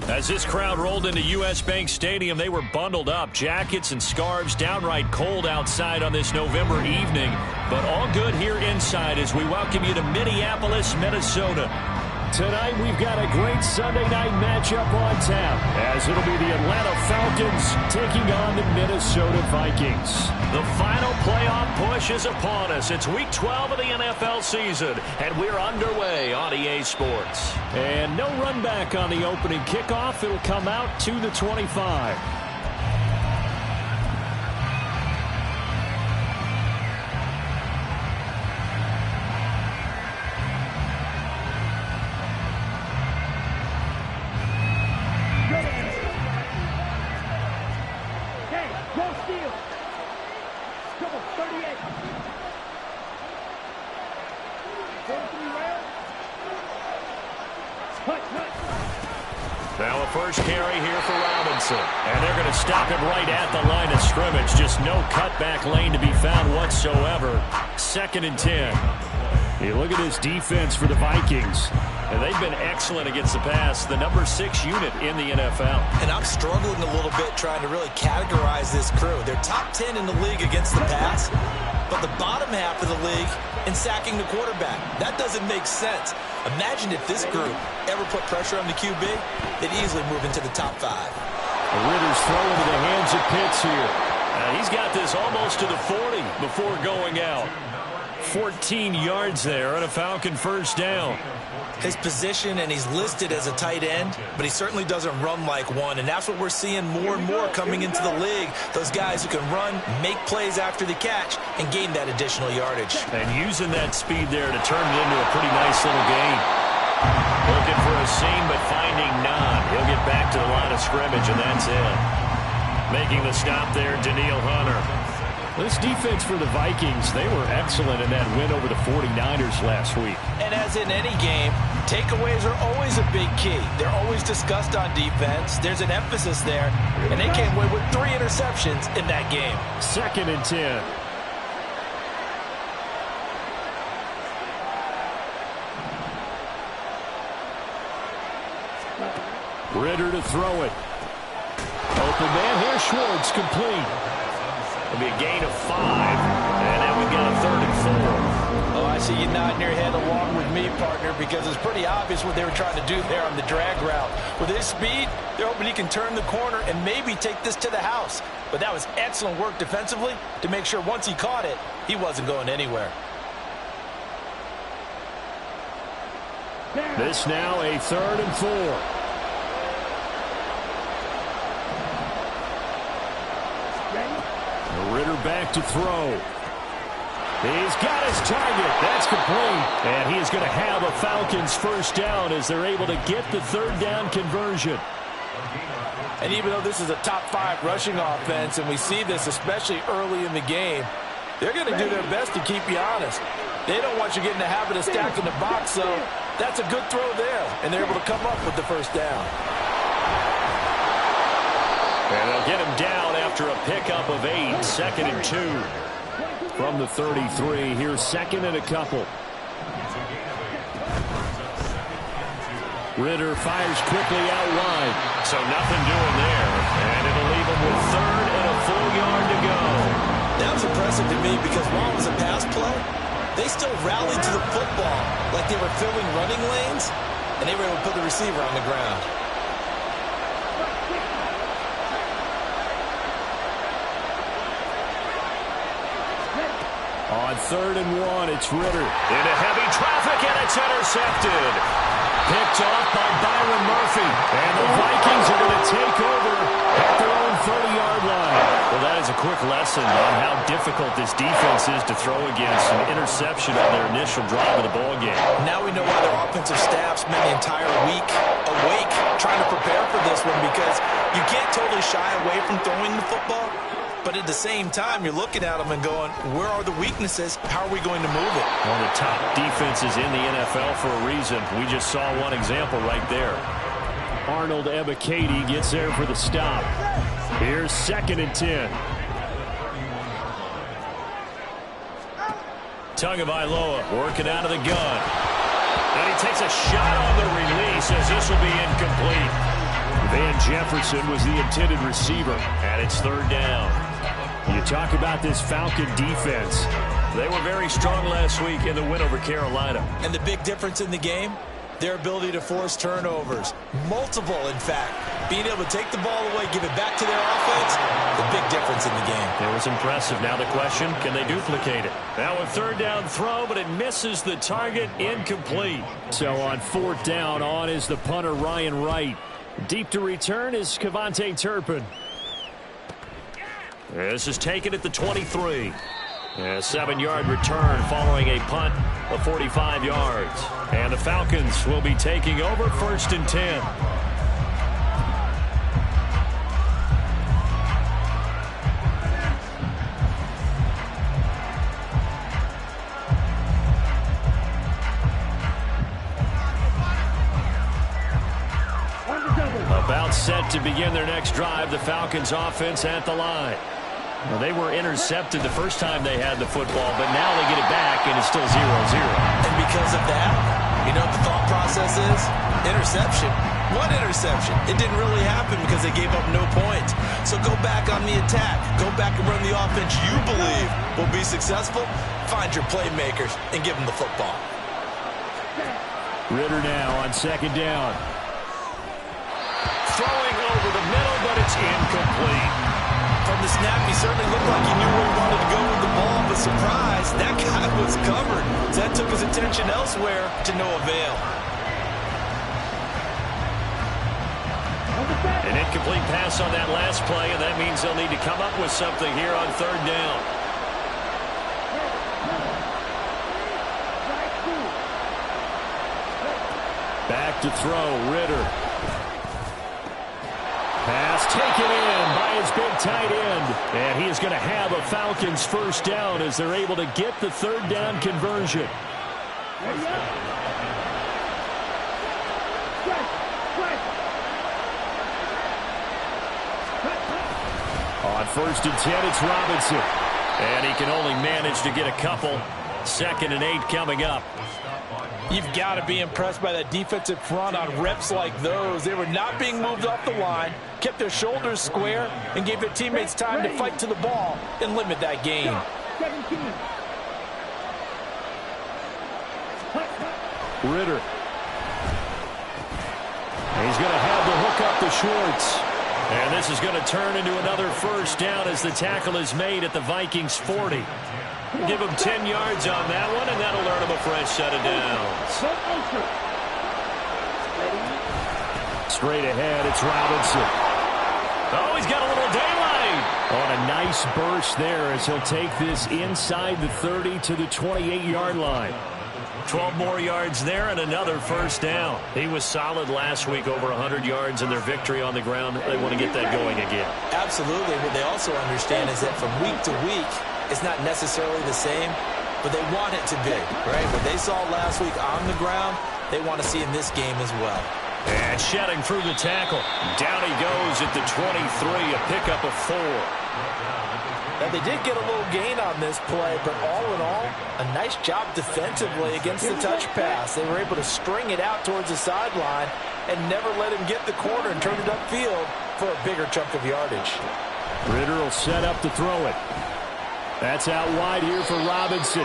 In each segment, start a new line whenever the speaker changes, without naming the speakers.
As this crowd rolled into U.S. Bank Stadium, they were bundled up, jackets and scarves, downright cold outside on this November evening. But all good here inside as we welcome you to Minneapolis, Minnesota. Tonight we've got a great Sunday night matchup on tap, as it'll be the Atlanta Falcons taking on the Minnesota Vikings. The final playoff push is upon us. It's Week 12 of the NFL season, and we're underway on EA Sports. And no run back on the opening kickoff. It'll come out to the 25. Now a first carry here for Robinson. And they're going to stop it right at the line of scrimmage. Just no cutback lane to be found whatsoever. 2nd and 10. You look at this defense for the Vikings. And they've been excellent against the pass, the number 6 unit in the NFL.
And I'm struggling a little bit trying to really categorize this crew. They're top 10 in the league against the pass, but the bottom half of the league in sacking the quarterback. That doesn't make sense. Imagine if this group ever put pressure on the QB, they'd easily move into the top 5.
Ritter's throw into the hands of Pitts here. He's got this almost to the 40 before going out. 14 yards there on a Falcon first down.
His position, and he's listed as a tight end, but he certainly doesn't run like one, and that's what we're seeing more and more coming into the league. Those guys who can run, make plays after the catch, and gain that additional yardage.
And using that speed there to turn it into a pretty nice little gain. Looking for a seam, but finding none. He'll get back to the line of scrimmage, and that's it. Making the stop there, Danielle Hunter. This defense for the Vikings, they were excellent in that win over the 49ers last week.
And as in any game, takeaways are always a big key. They're always discussed on defense. There's an emphasis there, and they came away with 3 interceptions in that game.
2nd and 10. Ritter to throw it. Open man here, Schwartz, complete. It'll be a gain of 5, and then we've got a 3rd and 4.
Oh, I see you nodding your head along with me, partner, because it's pretty obvious what they were trying to do there on the drag route. With his speed, they're hoping he can turn the corner and maybe take this to the house. But that was excellent work defensively to make sure once he caught it, he wasn't going anywhere.
This now a 3rd and 4. Ritter back to throw. He's got his target. That's complete. And he is going to have a Falcons first down as they're able to get the 3rd down conversion.
And even though this is a top 5 rushing offense, and we see this especially early in the game, they're going to do their best to keep you honest. They don't want you getting the habit of stacking the box, so that's a good throw there. And they're able to come up with the first down.
And they'll get him down after a pickup of 8, 2nd and 2. From the 33, here's 2nd and a couple. Ritter fires quickly out wide. So nothing doing there. And it'll leave him with 3rd and a full yard to go.
That was impressive to me because while it was a pass play, they still rallied to the football like they were filling running lanes, and they were able to put the receiver on the ground.
On 3rd and 1, it's Ritter. Into heavy traffic, and it's intercepted. Picked off by Byron Murphy. And the Vikings are going to take over at their own 30-yard line. Well, that is a quick lesson on how difficult this defense is to throw against. An interception on their initial drive of the ballgame.
Now we know why their offensive staff spent the entire week awake trying to prepare for this one, because you can't totally shy away from throwing the football. But at the same time, you're looking at them and going, where are the weaknesses? How are we going to move it?
One of the top defenses in the NFL for a reason. We just saw one example right there. Arnold Ebiketie gets there for the stop. Here's 2nd and 10. Tagovailoa working out of the gun. And he takes a shot on the release as this will be incomplete. Van Jefferson was the intended receiver, and it's third down. You talk about this Falcon defense. They were very strong last week in the win over Carolina.
And the big difference in the game, their ability to force turnovers. Multiple, in fact. Being able to take the ball away, give it back to their offense, the big difference in the game.
It was impressive. Now the question, can they duplicate it? Now a third down throw, but it misses the target, incomplete. So on fourth down, on is the punter Ryan Wright. Deep to return is Kevontae Turpin. This is taken at the 23. A 7-yard return following a punt of 45 yards. And the Falcons will be taking over first and 10. About set to begin their next drive, the Falcons offense at the line. Well, they were intercepted the first time they had the football, but now they get it back, and it's still 0-0.
And because of that, you know what the thought process is? Interception. One interception. It didn't really happen because they gave up no points. So go back on the attack. Go back and run the offense you believe will be successful. Find your playmakers and give them the football.
Ritter now on second down. Throwing over the middle, but it's incomplete.
From the snap, he certainly looked like he knew where he wanted to go with the ball, but surprise, that guy was covered. So that took his attention elsewhere to no avail.
An incomplete pass on that last play, and that means they'll need to come up with something here on third down. Back to throw, Ritter. Pass taken in by his big tight end. And he is going to have a Falcons first down as they're able to get the third down conversion. On first and 10, it's Robinson. And he can only manage to get a couple. 2nd and 8 coming up.
You've got to be impressed by that defensive front on reps like those. They were not being moved off the line, kept their shoulders square, and gave their teammates time to fight to the ball and limit that gain.
Ritter. He's going to have the hook up to Schwartz. And this is going to turn into another first down as the tackle is made at the Vikings 40. Give him 10 yards on that one, and that'll earn him a fresh set of downs. Straight ahead, it's Robinson. Oh, he's got a little daylight. On a nice burst there as he'll take this inside the 30 to the 28-yard line. 12 more yards there and another first down. He was solid last week, over 100 yards in their victory on the ground. They want to get that going again.
Absolutely. What they also understand is that from week to week, it's not necessarily the same, but they want it to be, right? What they saw last week on the ground, they want to see in this game as well.
And shedding through the tackle. Down he goes at the 23, a pickup of 4.
Now, they did get a little gain on this play, but all in all, a nice job defensively against the touch pass. They were able to string it out towards the sideline and never let him get the corner and turn it upfield for a bigger chunk of yardage.
Ritter will set up to throw it. That's out wide here for Robinson.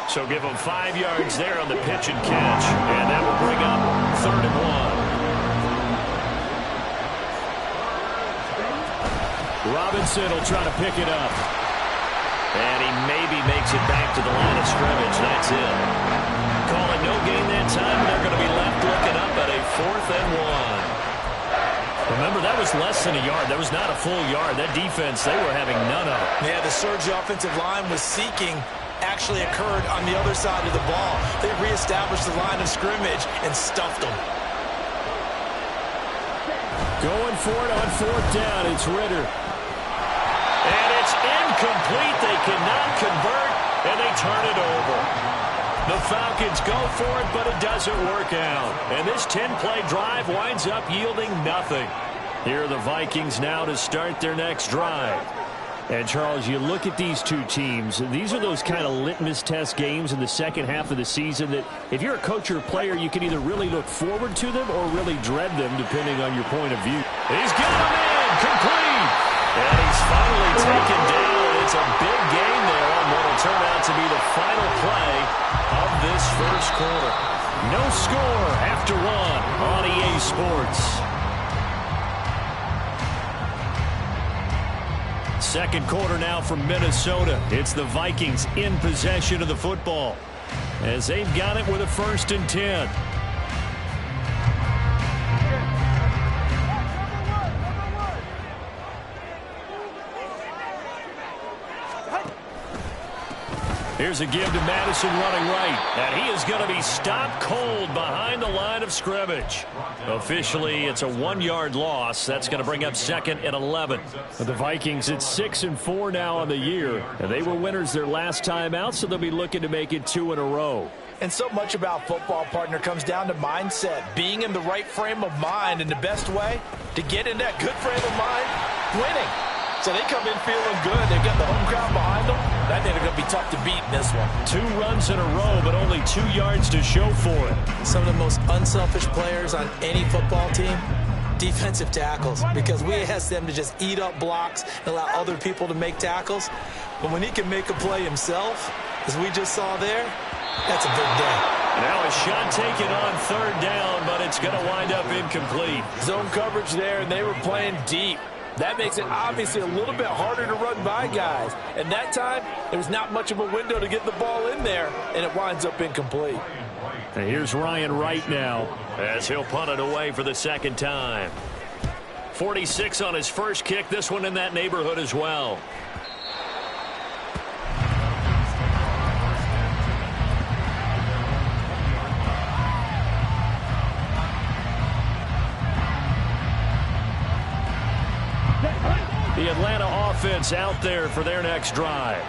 So give him 5 yards there on the pitch and catch. And that will bring up 3rd and 1. Robinson will try to pick it up. And he maybe makes it back to the line of scrimmage. That's it. Calling no gain that time. They're going to be left looking up at a 4th and 1. Remember, that was less than a yard. That was not a full yard. That defense, they were having none of it.
Yeah, the surge offensive line was seeking actually occurred on the other side of the ball. They reestablished the line of scrimmage and stuffed them.
Going for it on 4th down. It's Ritter. And it's incomplete. They cannot convert, and they turn it over. The Falcons go for it, but it doesn't work out. And this 10-play drive winds up yielding nothing. Here are the Vikings now to start their next drive. And, Charles, you look at these two teams, these are those kind of litmus test games in the second half of the season that if you're a coach or a player, you can either really look forward to them or really dread them, depending on your point of view. He's got him in, complete. And he's finally taken down. It's a big game there on what will turn out to be the final play of this first quarter. No score after one on EA Sports. Second quarter now from Minnesota. It's the Vikings in possession of the football as they've got it with a 1st and 10. Here's a give to Madison running right. And he is going to be stopped cold behind the line of scrimmage. Officially, it's a 1-yard loss. That's going to bring up 2nd and 11. The Vikings at 6-4 now on the year. And they were winners their last time out, so they'll be looking to make it 2 in a row.
And so much about football, partner, comes down to mindset. Being in the right frame of mind, and the best way to get in that good frame of mind, winning. So they come in feeling good. They've got the home crowd behind them. I think they're going to be tough to beat in this one.
2 runs in a row, but only 2 yards to show for it.
Some of the most unselfish players on any football team, defensive tackles, because we ask them to just eat up blocks and allow other people to make tackles. But when he can make a play himself, as we just saw there, that's a big day.
Now a shot taken on 3rd down, but it's going to wind up incomplete.
Zone coverage there, and they were playing deep. That makes it obviously a little bit harder to run by guys. And that time, there's not much of a window to get the ball in there, and it winds up incomplete.
And here's Ryan Wright now as he'll punt it away for the 2nd time. 46 on his first kick. This one in that neighborhood as well. The Atlanta offense out there for their next drive.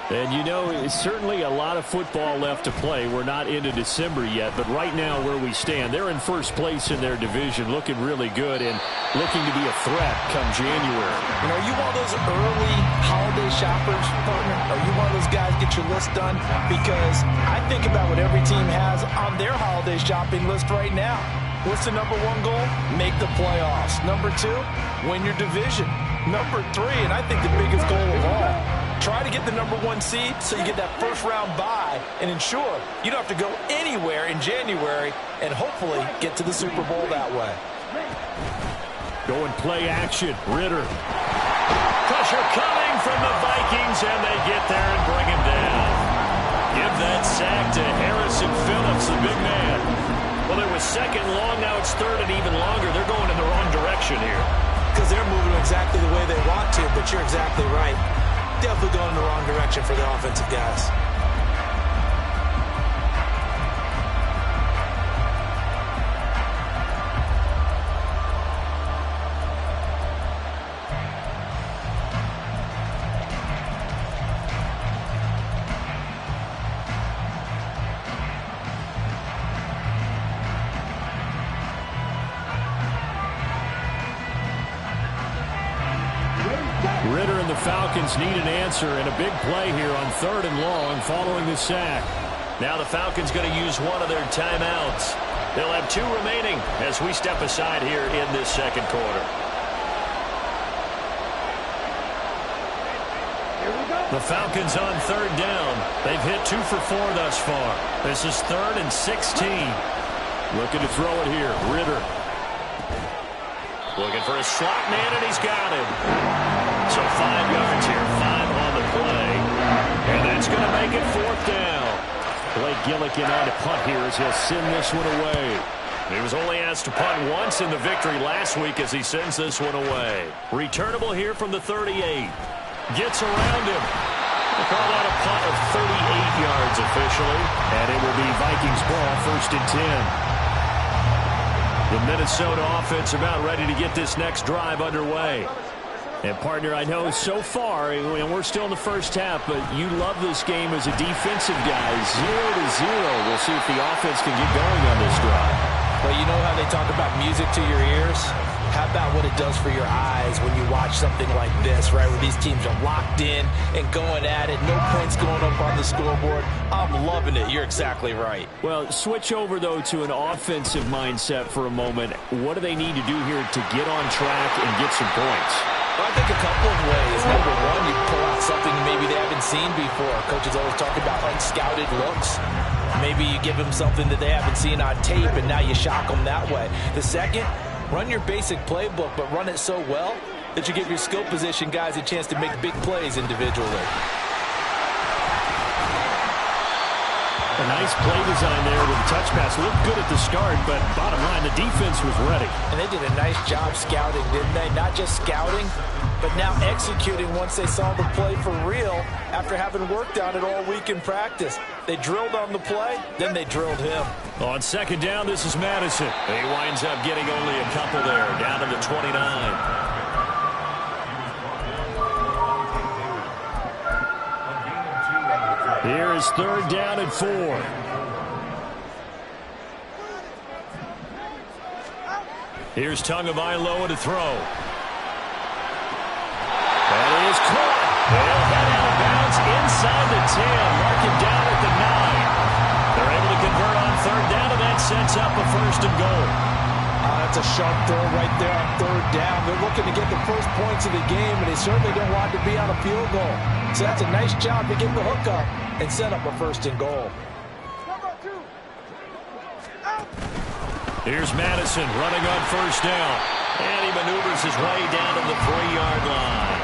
And, you know, it's certainly a lot of football left to play. We're not into December yet, but right now where we stand, they're in first place in their division, looking really good and looking to be a threat come January.
You know, are you one of those early holiday shoppers, partner? Are you one of those guys get your list done? Because I think about what every team has on their holiday shopping list right now. What's the number 1 goal? Make the playoffs. Number 2, win your division. Number 3, and I think the biggest goal of all, try to get the number 1 seed so you get that first-round bye and ensure you don't have to go anywhere in January and hopefully get to the Super Bowl that way.
Going play action. Ritter. Pressure coming from the Vikings, and they get there and bring him down. Give that sack to Harrison Phillips, the big man. Well, it was 2nd long, now it's 3rd and even longer. They're going in the wrong direction here.
Because they're moving exactly the way they want to, but you're exactly right. Definitely going in the wrong direction for the offensive guys.
Ritter and the Falcons need an answer, and a big play here on 3rd and long following the sack. Now the Falcons going to use one of their timeouts. They'll have 2 remaining as we step aside here in this 2nd quarter. The Falcons on 3rd down. They've hit 2 for 4 thus far. This is 3rd and 16. Looking to throw it here. Ritter. Looking for a slot man, and he's got him. So 5 yards here, 5 on the play. And that's going to make it 4th down. Blake Gillikin on to punt here as he'll send this one away. He was only asked to punt once in the victory last week as he sends this one away. Returnable here from the 38. Gets around him. They call that a punt of 38 yards officially. And it will be Vikings ball, 1st and 10. The Minnesota offense about ready to get this next drive underway. And, partner, I know so far, and we're still in the first half, but you love this game as a defensive guy. 0-0. We'll see if the offense can get going on this drive.
Well, you know how they talk about music to your ears? How about what it does for your eyes when you watch something like this, right, where these teams are locked in and going at it, no points going up on the scoreboard. I'm loving it. You're exactly right.
Well, switch over, though, to an offensive mindset for a moment. What do they need to do here to get on track and get some points?
Well, I think a couple of ways. Number one, you pull out something maybe they haven't seen before. Coaches always talk about unscouted looks. Maybe you give them something that they haven't seen on tape, and now you shock them that way. The second, run your basic playbook, but run it so well that you give your skill position guys a chance to make big plays individually.
A nice play design there with a touch pass. Looked good at the start, but bottom line, the defense was ready.
And they did a nice job scouting, didn't they? Not just scouting, but now executing once they saw the play for real after having worked on it all week in practice. They drilled on the play, then they drilled him.
On second down, this is Madison. He winds up getting only a couple there, down to the 29. Here is third down and 4. Here's Tagovailoa to throw. That is caught. They'll head out of bounds inside the 10. Mark him down at the 9. They're able to convert on third down, and that sets up a first and goal.
That's a sharp throw right there on third down. They're looking to get the first points of the game, and they certainly don't want to be on a field goal. So that's a nice job to get the hook up and set up a first and goal.
Here's Madison running on first down. And he maneuvers his way down to the 3-yard line.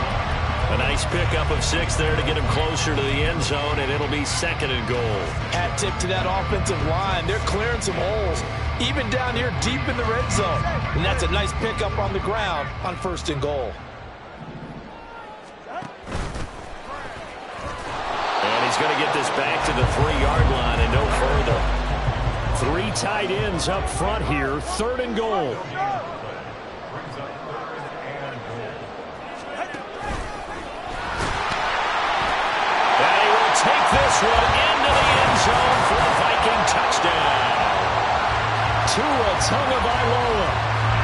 A nice pickup of 6 there to get him closer to the end zone, and it'll be second and goal.
Hat tip to that offensive line. They're clearing some holes, even down here deep in the red zone. And that's a nice pickup on the ground on first and goal.
And he's going to get this back to the 3-yard line and no further. 3 tight ends up front here, third and goal. And he will take this one into the end zone for a Viking touchdown. Tua Tagovailoa,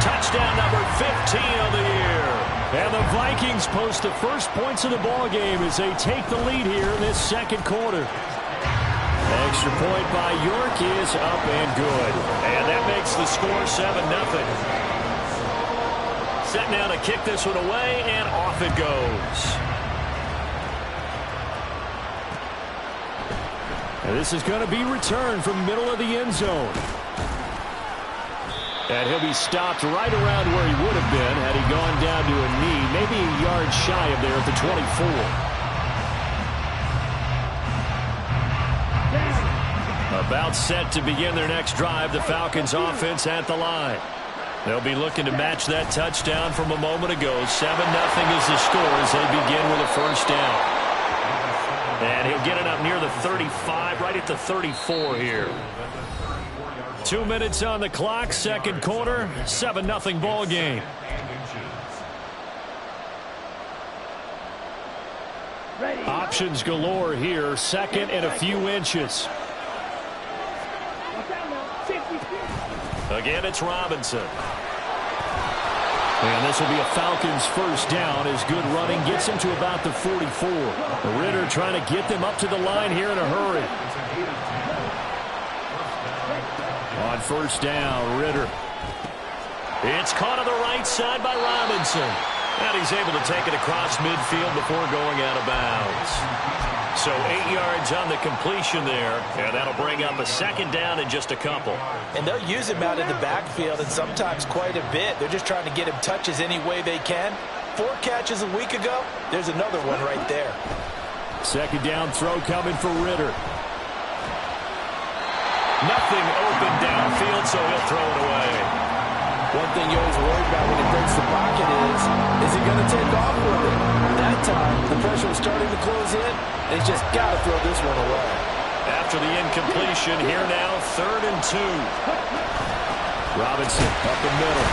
touchdown number 15 of the year. And the Vikings post the first points of the ball game as they take the lead here in this second quarter. Extra point by York is up and good. And that makes the score 7-0. Set now to kick this one away, and off it goes. And this is going to be returned from middle of the end zone. And he'll be stopped right around where he would have been had he gone down to a knee, maybe a yard shy of there at the 24. About set to begin their next drive, the Falcons offense at the line. They'll be looking to match that touchdown from a moment ago. 7-0 is the score as they begin with a first down. And he'll get it up near the 35, right at the 34 here. 2 minutes on the clock, second quarter, 7-0 ball game. Options galore here, second and a few inches. Again, it's Robinson. And this will be a Falcons first down as good running gets him to about the 44. Ritter trying to get them up to the line here in a hurry. On first down, Ritter. It's caught on the right side by Robinson. And he's able to take it across midfield before going out of bounds. So 8 yards on the completion there, and that'll bring up a second down in just a couple.
And they'll use him out in the backfield, and sometimes quite a bit. They're just trying to get him touches any way they can. 4 catches a week ago, there's another one right there.
Second down throw coming for Ritter. Nothing open downfield, so he'll throw it away.
One thing you always worry about when he breaks the pocket is he going to take off with it? That time, the pressure was starting to close in, and he's just got to throw this one away.
After the incompletion, here now, 3rd and 2. Robinson up the middle.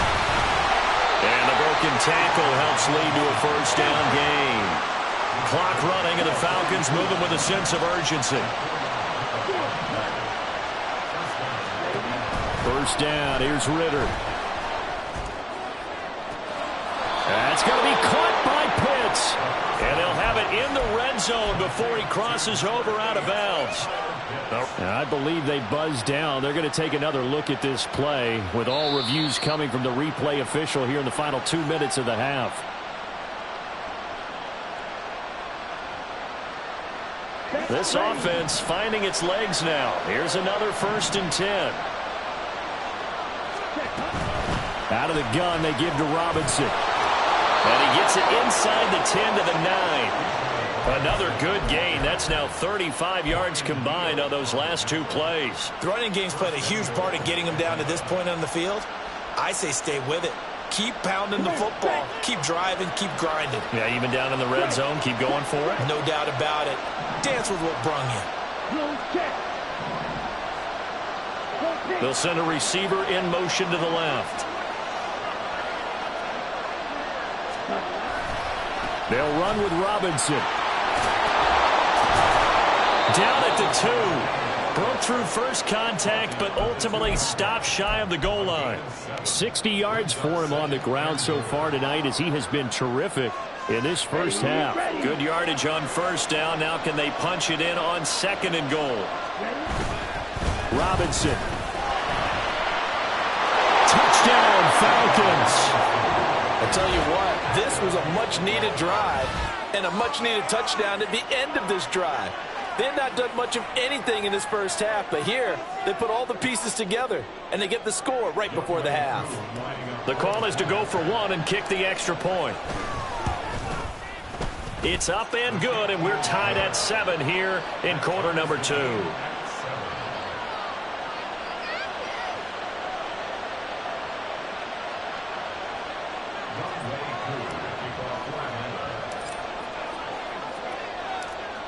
And the broken tackle helps lead to a first down gain. Clock running, and the Falcons moving with a sense of urgency. First down. Here's Ritter. That's going to be caught by Pitts. And they'll have it in the red zone before he crosses over out of bounds. And I believe they buzzed down. They're going to take another look at this play with all reviews coming from the replay official here in the final 2 minutes of the half. This offense finding its legs now. Here's another 1st and 10. Out of the gun, they give to Robinson. And he gets it inside the 10 to the 9. Another good gain. That's now 35 yards combined on those last 2 plays.
The running game's played a huge part in getting him down to this point on the field. I say stay with it. Keep pounding the football. Keep driving. Keep grinding.
Yeah, even down in the red zone, keep going for it.
No doubt about it. Dance with what brung you.
They'll send a receiver in motion to the left. They'll run with Robinson. Down at the 2. Broke through first contact, but ultimately stopped shy of the goal line. 60 yards for him on the ground so far tonight as he has been terrific in this first half. Good yardage on first down. Now can they punch it in on 2nd and goal? Robinson. Touchdown, Falcons.
I tell you what, this was a much-needed drive and a much-needed touchdown at the end of this drive. They had not done much of anything in this first half, but here they put all the pieces together, and they get the score right before the half.
The call is to go for 1 and kick the extra point. It's up and good, and we're tied at 7 here in quarter number 2.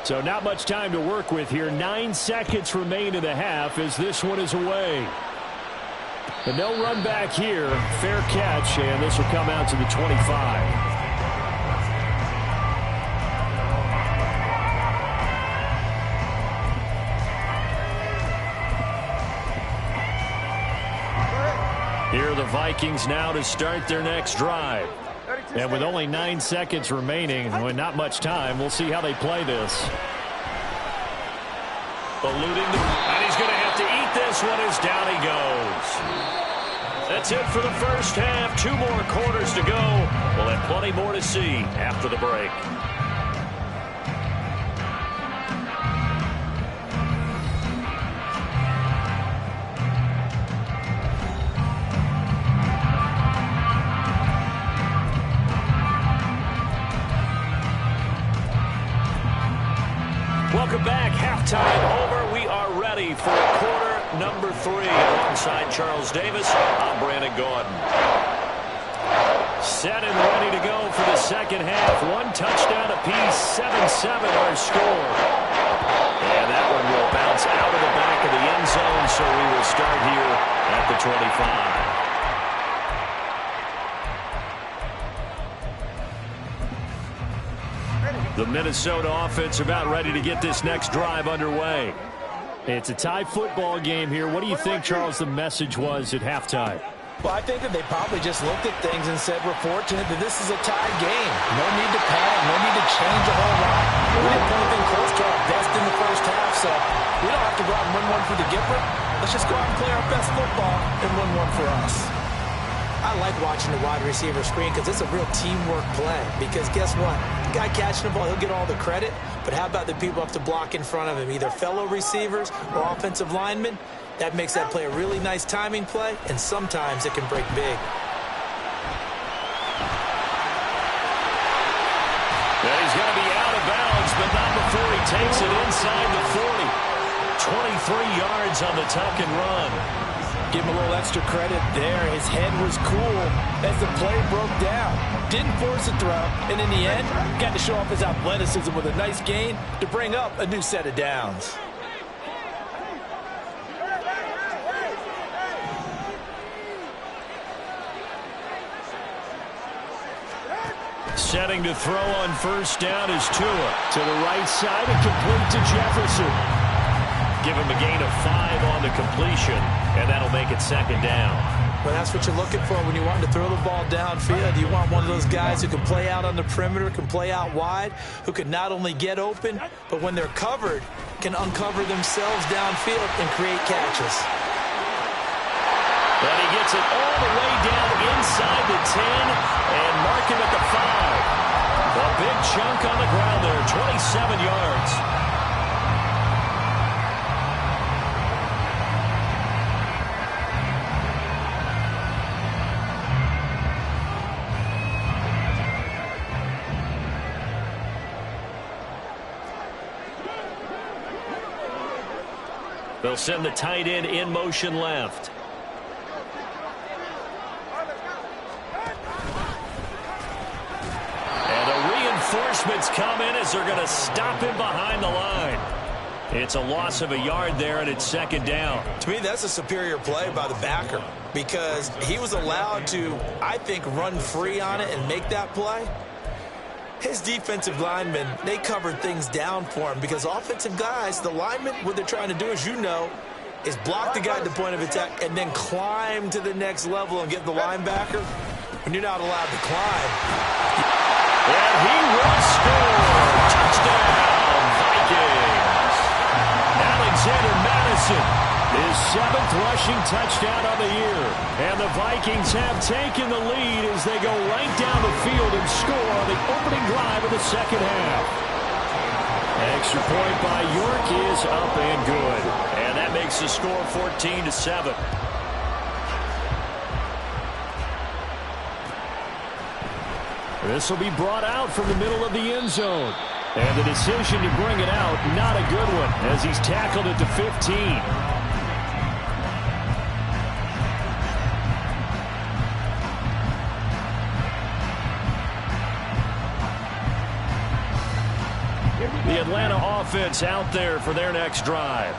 So not much time to work with here. 9 seconds remain in the half as this one is away. And no run back here. Fair catch, and this will come out to the 25. Here are the Vikings now to start their next drive. And with only 9 seconds remaining, with not much time, we'll see how they play this. Eluding, and he's going to have to eat this one as down he goes. That's it for the first half. 2 more quarters to go. We'll have plenty more to see after the break. Welcome back. Halftime over. We are ready for quarter number 3. Alongside Charles Davis, I'm Brandon Gordon. Set and ready to go for the second half. 1 touchdown apiece. 7-7 our score. And that one will bounce out of the back of the end zone, so we will start here at the 25. The Minnesota offense about ready to get this next drive underway. It's a tie football game here. What do you think, Charles, the message was at halftime?
Well, I think that they probably just looked at things and said, we're fortunate that this is a tied game. No need to panic, no need to change a whole lot. We didn't play anything close to our best in the first half, so we don't have to go out and win one for the Gipper. Let's just go out and play our best football and win one for us.
I like watching the wide receiver screen because it's a real teamwork play. Because guess what? The guy catching the ball, he'll get all the credit. But how about the people up to block in front of him, either fellow receivers or offensive linemen? That makes that play a really nice timing play, and sometimes it can break big.
And he's going to be out of bounds, but not before he takes it inside the 40. 23 yards on the tuck and run.
Give him a little extra credit there. His head was cool as the play broke down. Didn't force a throw, and in the end, got to show off his athleticism with a nice gain to bring up a new set of downs.
Setting to throw on first down is Tua. To the right side and complete to Jefferson. give him a gain of 5 on the completion, and that'll make it second down.
Well, that's what you're looking for when you want to throw the ball downfield. You want one of those guys who can play out on the perimeter, can play out wide, who can not only get open, but when they're covered, can uncover themselves downfield and create catches.
But he gets it all the way down inside the 10 and mark him at the 5. A big chunk on the ground there, 27 yards. They'll send the tight end in motion left. And the reinforcements come in as they're going to stop him behind the line. It's a loss of a yard there, and it's second down.
To me, that's a superior play by the backer because he was allowed to, I think, run free on it and make that play. His defensive linemen, they covered things down for him because offensive guys, the linemen, what they're trying to do, as you know, is block the guy at the point of attack and then climb to the next level and get the linebacker. When you're not allowed to climb.
And he will score. Touchdown, Vikings. Alexander Madison. His 7th rushing touchdown of the year. And the Vikings have taken the lead as they go right down the field and score on the opening drive of the second half. Extra point by York is up and good. And that makes the score 14-7. This will be brought out from the middle of the end zone. And the decision to bring it out, not a good one, as he's tackled at the 15. The Atlanta offense out there for their next drive.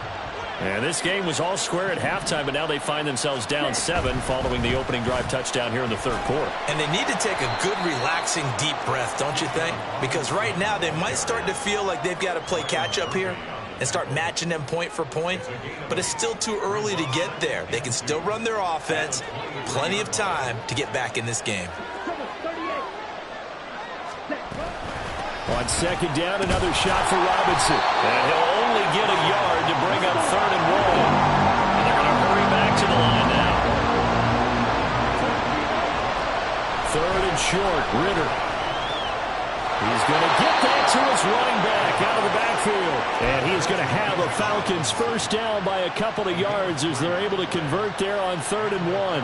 And this game was all square at halftime, but now they find themselves down 7 following the opening drive touchdown here in the third quarter.
And they need to take a good, relaxing, deep breath, don't you think? Because right now they might start to feel like they've got to play catch-up here and start matching them point for point. But it's still too early to get there. They can still run their offense. Plenty of time to get back in this game.
On second down, another shot for Robinson. And he'll only get a yard to bring up 3rd and 1. And they're going to hurry back to the line now. 3rd and short, Ritter. He's going to get that to his running back out of the backfield. And he's going to have the Falcons first down by a couple of yards as they're able to convert there on 3rd and 1.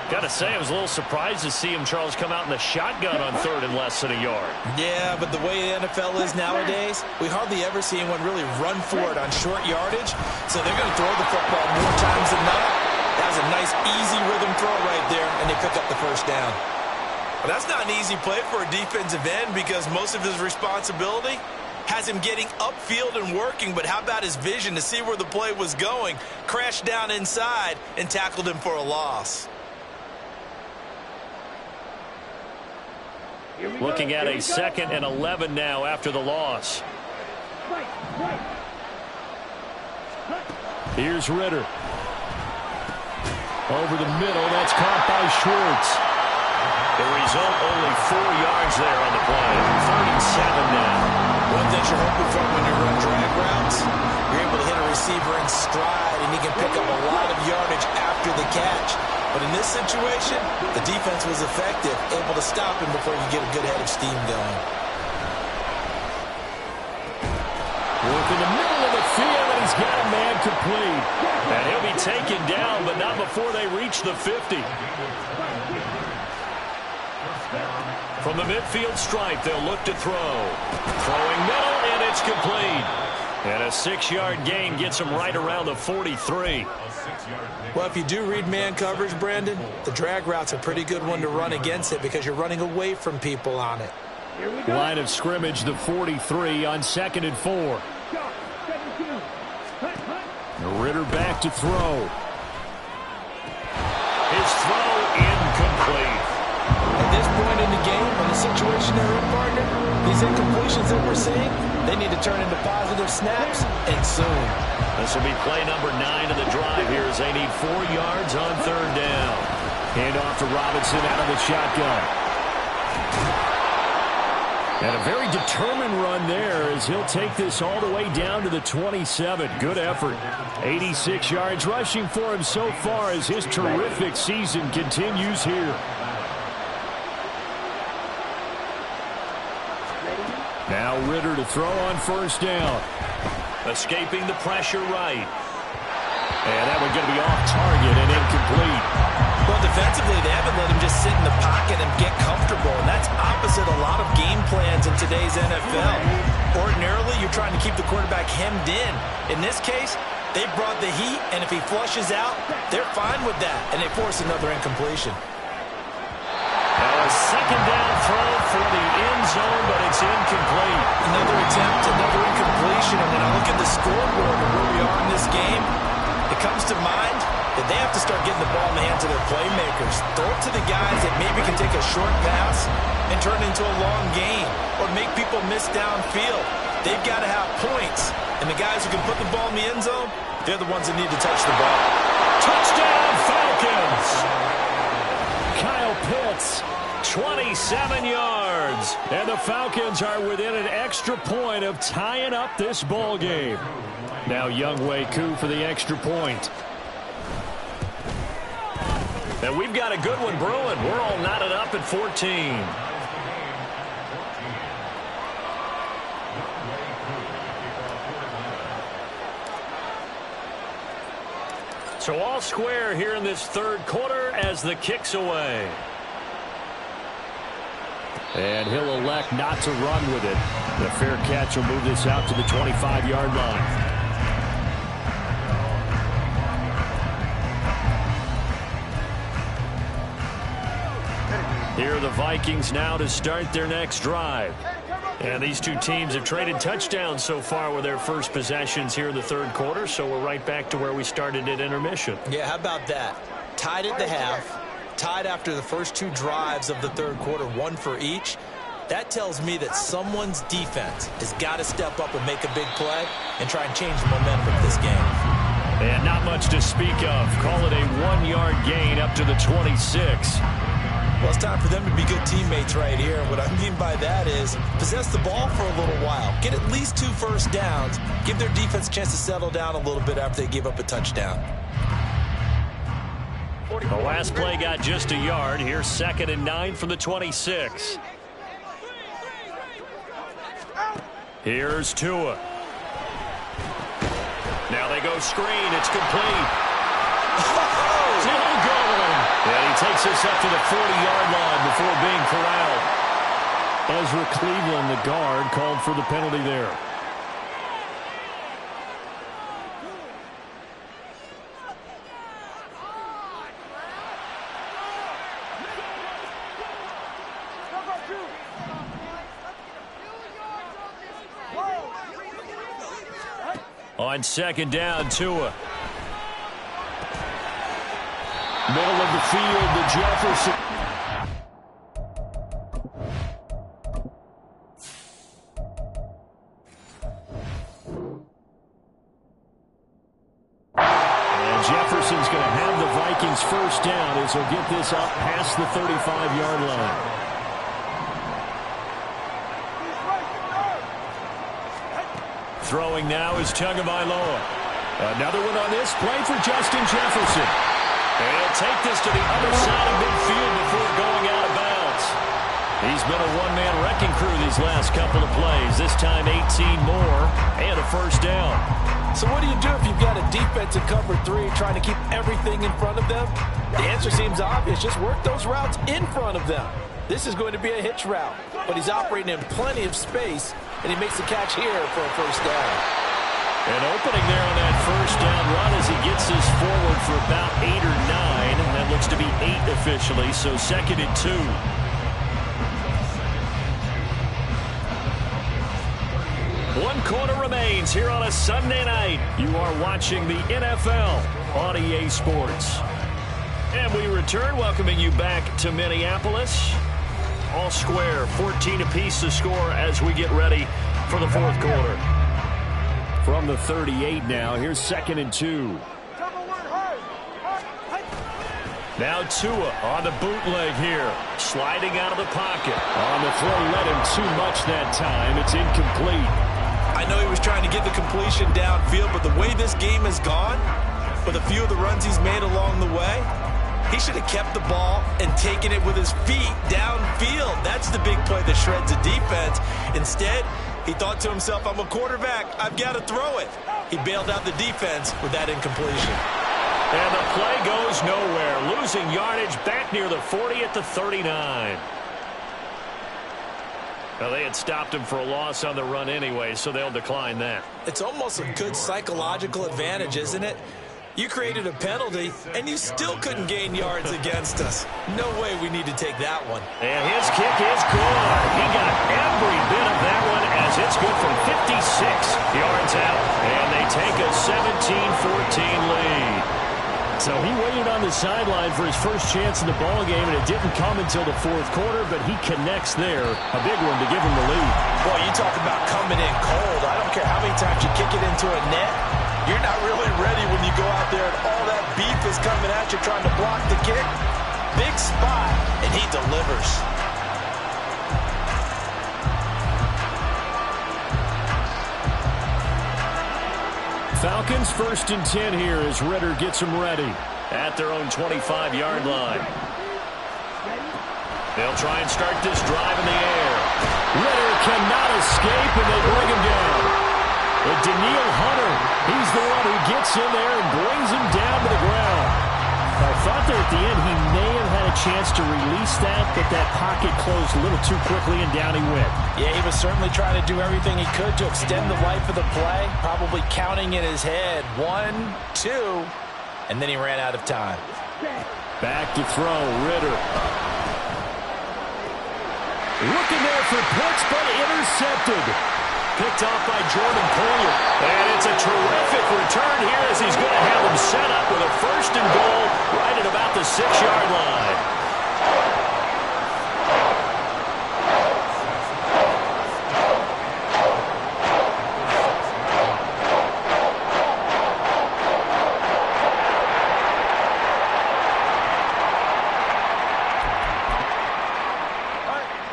Got to say, I was a little surprised to see him, Charles, come out in the shotgun on 3rd and less than a yard.
Yeah, but the way the NFL is nowadays, we hardly ever see anyone really run for it on short yardage. So they're going to throw the football more times than not. That was a nice, easy rhythm throw right there, and they pick up the first down. But that's not an easy play for a defensive end because most of his responsibility has him getting upfield and working, but how about his vision to see where the play was going, crashed down inside, and tackled him for a loss.
Looking at a 2nd and 11 now after the loss. Here's Ritter. Over the middle, that's caught by Schwartz. The result, only 4 yards there on the play. 3rd and 7 now.
One thing you're hoping for when you run drag routes, you're able to hit a receiver in stride, and he can pick up a lot of yardage after the catch. But in this situation, the defense was effective, able to stop him before you get a good head of steam going.
Work in the middle of the field, and he's got a man complete. And he'll be taken down, but not before they reach the 50. From the midfield stripe, they'll look to throw. Throwing middle, and it's complete. And a 6-yard gain gets him right around the 43.
Well, if you do read man coverage, Brandon, the drag route's a pretty good one to run against it because you're running away from people on it.
Line of scrimmage, the 43 on 2nd and 4. Ritter back to throw. His throw incomplete.
And
this point in the game, in the situation they're in, partner, these incompletions that we're seeing, they need to turn into positive snaps, and soon.
This will be play number 9 of the drive here as they need 4 yards on 3rd down. Hand off to Robinson out of the shotgun. And a very determined run there as he'll take this all the way down to the 27. Good effort. 86 yards rushing for him so far as his terrific season continues here. Now Ritter to throw on 1st down. Escaping the pressure right. And that one's going to be off target and incomplete.
Well, defensively, they haven't let him just sit in the pocket and get comfortable, and that's opposite a lot of game plans in today's NFL. Ordinarily, you're trying to keep the quarterback hemmed in. In this case, they brought the heat, and if he flushes out, they're fine with that, and they force another incompletion.
A 2nd down throw for the end zone, but it's incomplete.
Another attempt, another incompletion, and when I look at the scoreboard and where we are in this game, it comes to mind that they have to start getting the ball in the hands of their playmakers. Throw it to the guys that maybe can take a short pass and turn it into a long gain or make people miss downfield. They've got to have points, and the guys who can put the ball in the end zone, they're the ones that need to touch the ball.
Touchdown, Falcons! Kyle Pitts, 27 yards. And the Falcons are within an extra point of tying up this ball game. Now Younghoe Koo for the extra point. And we've got a good one brewing. We're all knotted up at 14. So all square here in this 3rd quarter as the kick's away. And he'll elect not to run with it. The fair catch will move this out to the 25-yard line. Here are the Vikings now to start their next drive. And these two teams have traded touchdowns so far with their first possessions here in the 3rd quarter, so we're right back to where we started at intermission.
Yeah, how about that? Tied at the half, tied after the first 2 drives of the 3rd quarter, 1 for each. That tells me that someone's defense has got to step up and make a big play and try and change the momentum of this game.
And not much to speak of. Call it a 1-yard gain up to the 26.
Well, it's time for them to be good teammates right here. What I mean by that is possess the ball for a little while. Get at least 2 first downs. Give their defense a chance to settle down a little bit after they give up a touchdown.
The last play got just a yard. Here's 2nd and 9 from the 26. Here's Tua. Now they go screen. It's complete. Still going. And he takes us up to the 40-yard line before being corralled. Ezra Cleveland, the guard, called for the penalty there. On 2nd down, Tua. Middle of the field to Jefferson. And Jefferson's going to have the Vikings first down as he'll get this up past the 35-yard line. Throwing now is Tagovailoa. Another one on this play for Justin Jefferson. And he'll take this to the other side of midfield before going out of bounds. He's been a one-man wrecking crew these last couple of plays. This time 18 more and a first down.
So what do you do if you've got a defense in cover 3 trying to keep everything in front of them? The answer seems obvious. Just work those routes in front of them. This is going to be a hitch route, but he's operating in plenty of space, and he makes the catch here for a first down.
An opening there on that first down run as he gets us forward for about 8 or 9. That looks to be 8 officially, so 2nd and 2. One quarter remains here on a Sunday night. You are watching the NFL on EA Sports. And we return, welcoming you back to Minneapolis. all square. 14 apiece to score as we get ready for the fourth quarter. From the 38 now, here's 2nd and 2. Now Tua on the bootleg here, sliding out of the pocket. On the throw, let him too much that time. It's incomplete.
I know he was trying to get the completion downfield, but the way this game has gone, with a few of the runs he's made along the way, he should have kept the ball and taken it with his feet downfield. That's the big play that shreds a defense. Instead, he thought to himself, I'm a quarterback, I've got to throw it. He bailed out the defense with that incompletion.
And the play goes nowhere. Losing yardage back near the 40 at the 39. Well, they had stopped him for a loss on the run anyway, so they'll decline that.
It's almost a good psychological advantage, isn't it? You created a penalty, and you still couldn't gain yards against us. No way we need to take that one.
And his kick is good. He got every bit of that one as it's good from 56 yards out. And they take a 17-14 lead. So he waited on the sideline for his first chance in the ballgame, and it didn't come until the fourth quarter, but he connects there. A big one to give him the lead.
Boy, you talk about coming in cold. I don't care how many times you kick it into a net. You're not really ready when you go out there and all that beef is coming at you trying to block the kick. Big spot, and he delivers.
Falcons 1st and 10 here as Ritter gets them ready at their own 25-yard line. They'll try and start this drive in the air. Ritter cannot escape, and they bring him down. But Daniil Hunter, he's the one who gets in there and brings him down to the ground. I thought there at the end he may have had a chance to release that, but that pocket closed a little too quickly, and down he went.
Yeah, he was certainly trying to do everything he could to extend the life of the play, probably counting in his head 1, 2, and then he ran out of time.
Back to throw, Ritter. Looking there for Pitts, but intercepted. Picked off by Jordan Poyer. And it's a terrific return here as he's going to have him set up with a 1st and goal right at about the 6-yard line.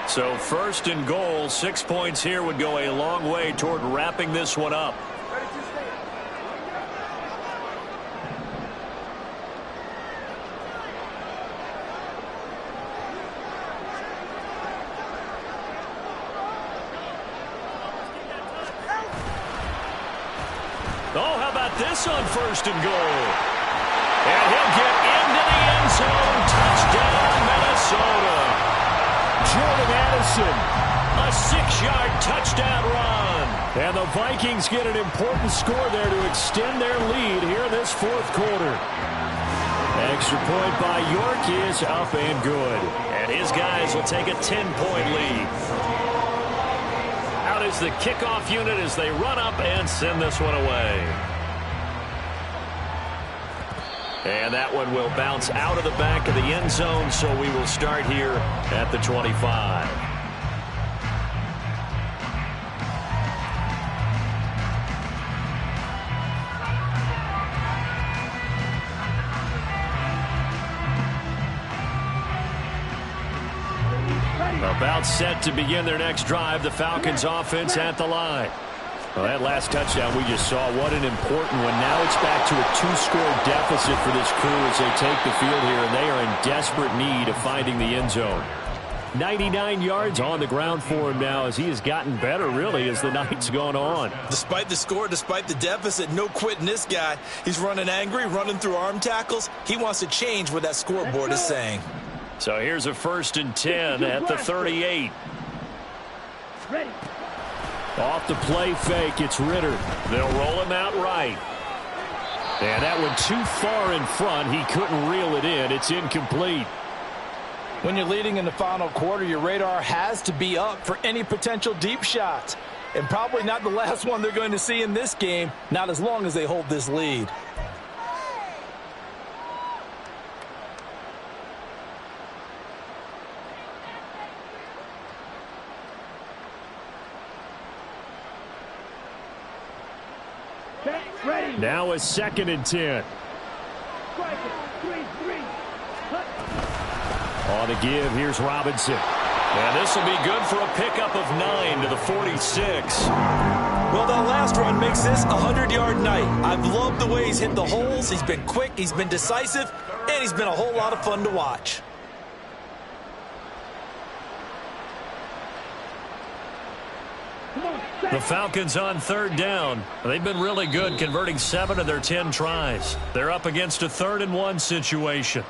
So 1st and goal, 6 points here would go a long way toward wrapping this one up. Oh, how about this on 1st and goal? And he'll get into the end zone. Touchdown, Minnesota. Jordan Addison, a 6-yard touchdown run. And the Vikings get an important score there to extend their lead here in this fourth quarter. Extra point by York is up and good. And his guys will take a 10-point lead. Out is the kickoff unit as they run up and send this one away. And that one will bounce out of the back of the end zone, so we will start here at the 25. About set to begin their next drive, the Falcons offense at the line. Well, that last touchdown we just saw, what an important one. Now it's back to a 2-score deficit for this crew as they take the field here, and they are in desperate need of finding the end zone. 99 yards on the ground for him now as he has gotten better, really, as the night's gone on.
Despite the score, despite the deficit, no quitting this guy. He's running angry, running through arm tackles. He wants to change what that scoreboard is saying.
So here's a 1st and 10 at the 38.
Ready.
Off the play fake, it's Ritter. They'll roll him out right. And that one too far in front. He couldn't reel it in. It's incomplete.
When you're leading in the final quarter, your radar has to be up for any potential deep shots. And probably not the last one they're going to see in this game, not as long as they hold this lead.
Now a 2nd and 10.
Strike it. 3-3.
On the give, here's Robinson. And this will be good for a pickup of 9 to the 46.
Well, that last run makes this a 100-yard night. I've loved the way he's hit the holes. He's been quick, he's been decisive, and he's been a whole lot of fun to watch.
The Falcons on 3rd down. They've been really good, converting 7 of their 10 tries. They're up against a 3rd and 1 situation.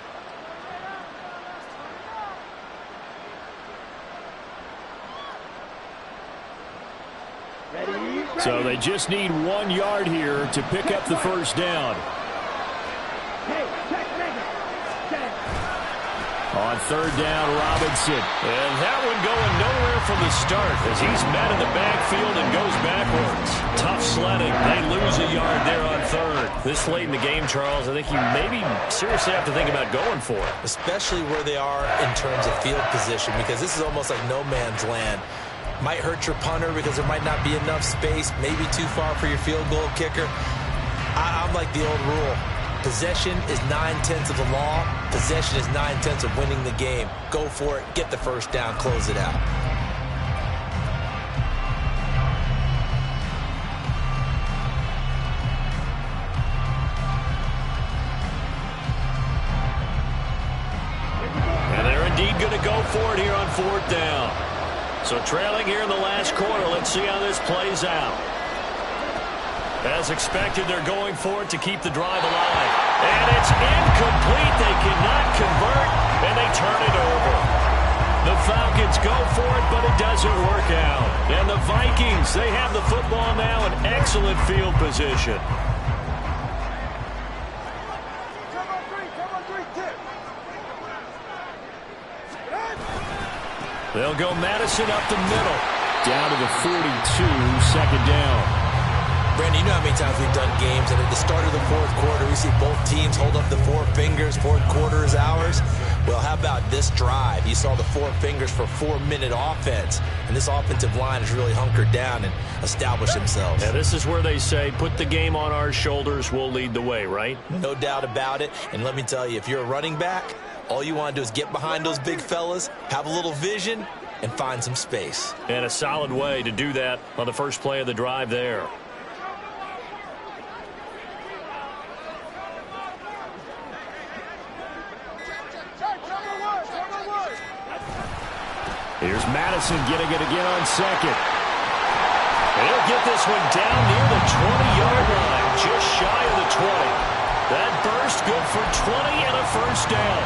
So they just need 1 yard here to pick up the 1st down. On 3rd down, Robinson. And that one going nowhere from the start as he's met in the backfield and goes backwards. Tough sledding. They lose a yard there on 3rd. This late in the game, Charles, I think you maybe seriously have to think about going for it.
Especially where they are in terms of field position, because this is almost like no man's land. Might hurt your punter because there might not be enough space, maybe too far for your field goal kicker. I'm like the old rule. Possession is 9/10 of the law. Possession is 9/10 of winning the game. Go for it. Get the 1st down. Close it out.
And they're indeed going to go for it here on 4th down. So trailing here in the last quarter. Let's see how this plays out. As expected, they're going for it to keep the drive alive. And it's incomplete. They cannot convert, and they turn it over. The Falcons go for it, but it doesn't work out. And the Vikings, they have the football now in excellent field position. They'll go Madison up the middle. Down to the 42, 2nd down.
Brandon, you know how many times we've done games, and at the start of the 4th quarter, we see both teams hold up the 4 fingers. 4th quarter is ours. Well, how about this drive? You saw the 4 fingers for 4-minute offense, and this offensive line has really hunkered down and established themselves.
Yeah, this is where they say, put the game on our shoulders, we'll lead the way, right?
No doubt about it. And let me tell you, if you're a running back, all you want to do is get behind those big fellas, have a little vision, and find some space.
And a solid way to do that on the first play of the drive there. Here's Madison getting it again on 2nd. And he'll get this one down near the 20-yard line, just shy of the 20. That burst good for 20 and a 1st down.